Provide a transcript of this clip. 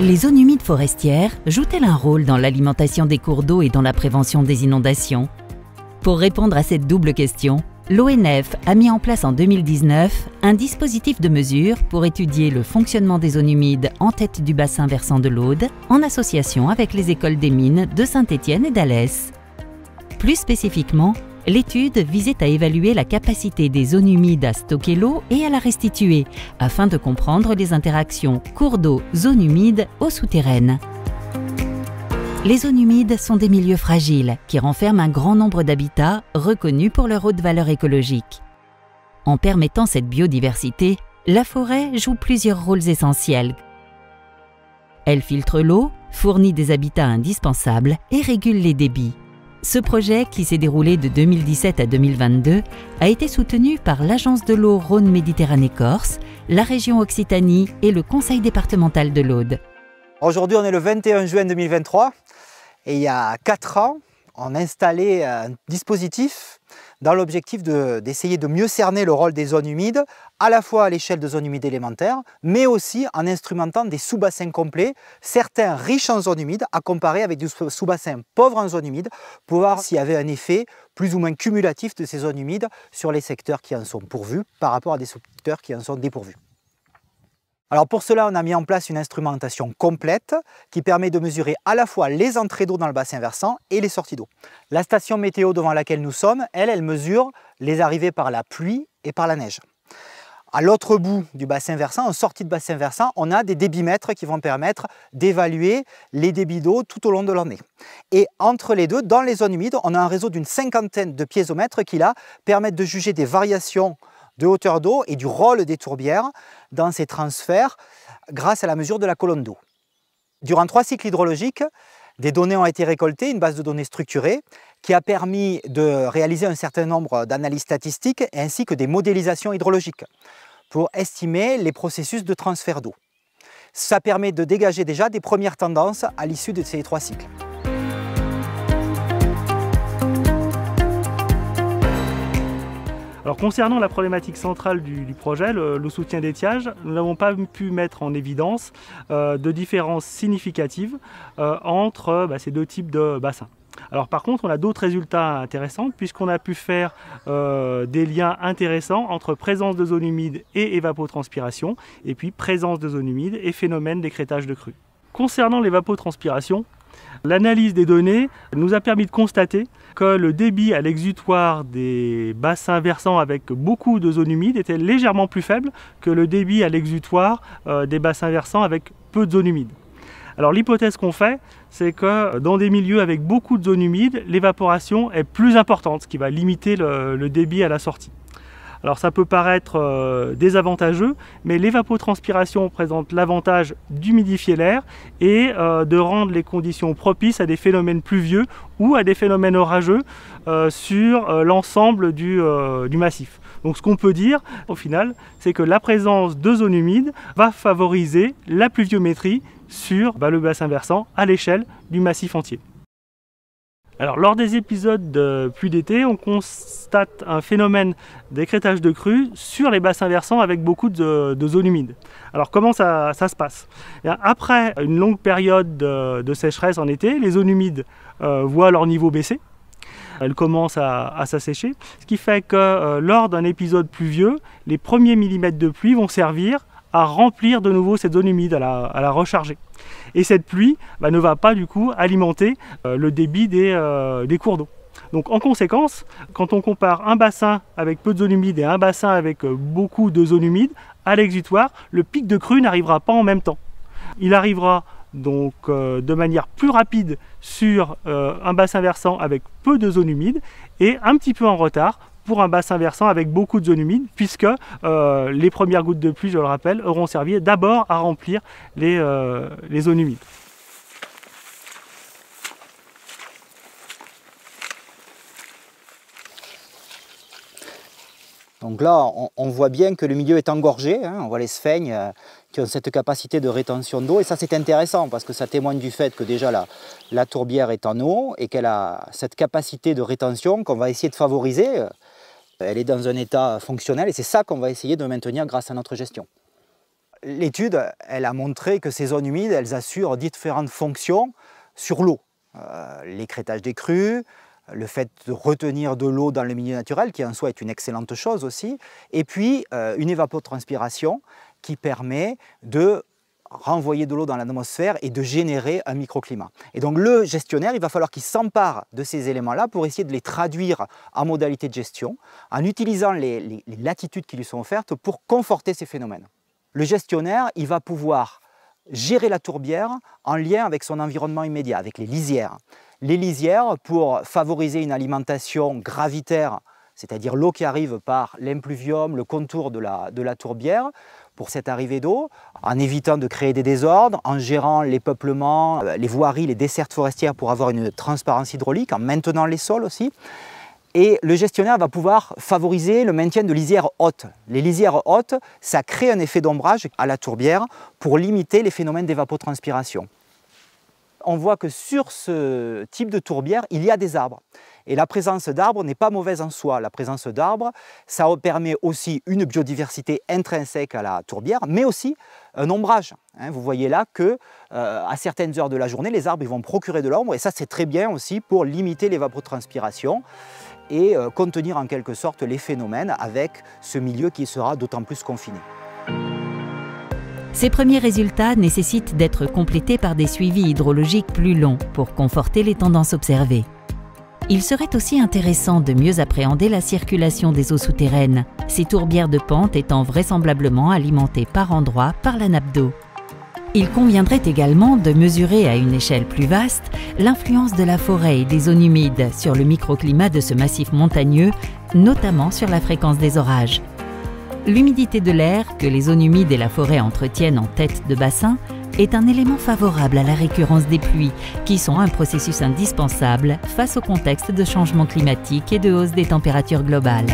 Les zones humides forestières jouent-elles un rôle dans l'alimentation des cours d'eau et dans la prévention des inondations? Pour répondre à cette double question, l'ONF a mis en place en 2019 un dispositif de mesure pour étudier le fonctionnement des zones humides en tête du bassin versant de l'Aude, en association avec les écoles des mines de Saint-Étienne et d'Alès. Plus spécifiquement, l'étude visait à évaluer la capacité des zones humides à stocker l'eau et à la restituer, afin de comprendre les interactions cours d'eau, zones humides, eaux souterraines. Les zones humides sont des milieux fragiles qui renferment un grand nombre d'habitats reconnus pour leur haute valeur écologique. En permettant cette biodiversité, la forêt joue plusieurs rôles essentiels. Elle filtre l'eau, fournit des habitats indispensables et régule les débits. Ce projet, qui s'est déroulé de 2017 à 2022, a été soutenu par l'Agence de l'eau Rhône-Méditerranée-Corse, la région Occitanie et le Conseil départemental de l'Aude. Aujourd'hui, on est le 21 juin 2023 et il y a 4 ans, on a installé un dispositif dans l'objectif d'essayer de mieux cerner le rôle des zones humides, à la fois à l'échelle de zones humides élémentaires, mais aussi en instrumentant des sous-bassins complets, certains riches en zones humides, à comparer avec des sous-bassins pauvres en zones humides, pour voir s'il y avait un effet plus ou moins cumulatif de ces zones humides sur les secteurs qui en sont pourvus par rapport à des secteurs qui en sont dépourvus. Alors pour cela, on a mis en place une instrumentation complète qui permet de mesurer à la fois les entrées d'eau dans le bassin versant et les sorties d'eau. La station météo devant laquelle nous sommes, elle mesure les arrivées par la pluie et par la neige. À l'autre bout du bassin versant, en sortie de bassin versant, on a des débitmètres qui vont permettre d'évaluer les débits d'eau tout au long de l'année. Et entre les deux, dans les zones humides, on a un réseau d'une 50aine de piézomètres qui là permettent de juger des variations de hauteur d'eau et du rôle des tourbières dans ces transferts grâce à la mesure de la colonne d'eau. Durant 3 cycles hydrologiques, des données ont été récoltées, une base de données structurée qui a permis de réaliser un certain nombre d'analyses statistiques ainsi que des modélisations hydrologiques pour estimer les processus de transfert d'eau. Ça permet de dégager déjà des premières tendances à l'issue de ces 3 cycles. Alors concernant la problématique centrale du projet, le soutien d'étiage, nous n'avons pas pu mettre en évidence de différences significatives entre ces deux types de bassins. Alors par contre, on a d'autres résultats intéressants puisqu'on a pu faire des liens intéressants entre présence de zones humides et évapotranspiration, et puis présence de zones humides et phénomène d'écrêtage de crues. Concernant l'évapotranspiration, l'analyse des données nous a permis de constater que le débit à l'exutoire des bassins versants avec beaucoup de zones humides était légèrement plus faible que le débit à l'exutoire des bassins versants avec peu de zones humides. Alors l'hypothèse qu'on fait, c'est que dans des milieux avec beaucoup de zones humides, l'évaporation est plus importante, ce qui va limiter le débit à la sortie. Alors ça peut paraître désavantageux, mais l'évapotranspiration présente l'avantage d'humidifier l'air et de rendre les conditions propices à des phénomènes pluvieux ou à des phénomènes orageux sur l'ensemble du massif. Donc ce qu'on peut dire au final, c'est que la présence de zones humides va favoriser la pluviométrie sur le bassin versant à l'échelle du massif entier. Alors, lors des épisodes de pluie d'été, on constate un phénomène d'écrêtage de crues sur les bassins versants avec beaucoup de zones humides. Alors, comment ça se passe? Après une longue période de sécheresse en été, les zones humides voient leur niveau baisser. Elles commencent à s'assécher, ce qui fait que lors d'un épisode pluvieux, les premiers millimètres de pluie vont servir à remplir de nouveau cette zone humide, à la recharger. Et cette pluie ne va pas du coup alimenter le débit des cours d'eau. Donc en conséquence, quand on compare un bassin avec peu de zones humides et un bassin avec beaucoup de zones humides, à l'exutoire, le pic de crue n'arrivera pas en même temps. Il arrivera donc de manière plus rapide sur un bassin versant avec peu de zones humides et un petit peu en retard pour un bassin versant avec beaucoup de zones humides, puisque les premières gouttes de pluie, je le rappelle, auront servi d'abord à remplir les zones humides. Donc là, on voit bien que le milieu est engorgé, hein, on voit les sphènes qui ont cette capacité de rétention d'eau, et ça c'est intéressant parce que ça témoigne du fait que déjà la tourbière est en eau et qu'elle a cette capacité de rétention qu'on va essayer de favoriser. Elle est dans un état fonctionnel et c'est ça qu'on va essayer de maintenir grâce à notre gestion. l'étude, elle a montré que ces zones humides, elles assurent différentes fonctions sur l'eau. L'écrêtage des crues, le fait de retenir de l'eau dans le milieu naturel, qui en soi est une excellente chose aussi, et puis une évapotranspiration qui permet de renvoyer de l'eau dans l'atmosphère et de générer un microclimat. Et donc le gestionnaire, il va falloir qu'il s'empare de ces éléments-là pour essayer de les traduire en modalité de gestion, en utilisant les latitudes qui lui sont offertes pour conforter ces phénomènes. Le gestionnaire, il va pouvoir gérer la tourbière en lien avec son environnement immédiat, avec les lisières. Les lisières, pour favoriser une alimentation gravitaire, c'est-à-dire l'eau qui arrive par l'impluvium, le contour de la tourbière, pour cette arrivée d'eau, en évitant de créer des désordres, en gérant les peuplements, les voiries, les dessertes forestières pour avoir une transparence hydraulique, en maintenant les sols aussi. Et le gestionnaire va pouvoir favoriser le maintien de lisières hautes. Les lisières hautes, ça crée un effet d'ombrage à la tourbière pour limiter les phénomènes d'évapotranspiration. On voit que sur ce type de tourbière, il y a des arbres. Et la présence d'arbres n'est pas mauvaise en soi. La présence d'arbres, ça permet aussi une biodiversité intrinsèque à la tourbière, mais aussi un ombrage. Vous voyez là que à certaines heures de la journée, les arbres ils vont procurer de l'ombre, et ça c'est très bien aussi pour limiter l'évapotranspiration et contenir en quelque sorte les phénomènes avec ce milieu qui sera d'autant plus confiné. Ces premiers résultats nécessitent d'être complétés par des suivis hydrologiques plus longs pour conforter les tendances observées. Il serait aussi intéressant de mieux appréhender la circulation des eaux souterraines, ces tourbières de pente étant vraisemblablement alimentées par endroits par la nappe d'eau. Il conviendrait également de mesurer à une échelle plus vaste l'influence de la forêt et des zones humides sur le microclimat de ce massif montagneux, notamment sur la fréquence des orages. L'humidité de l'air que les zones humides et la forêt entretiennent en tête de bassin est un élément favorable à la récurrence des pluies, qui sont un processus indispensable face au contexte de changement climatique et de hausse des températures globales.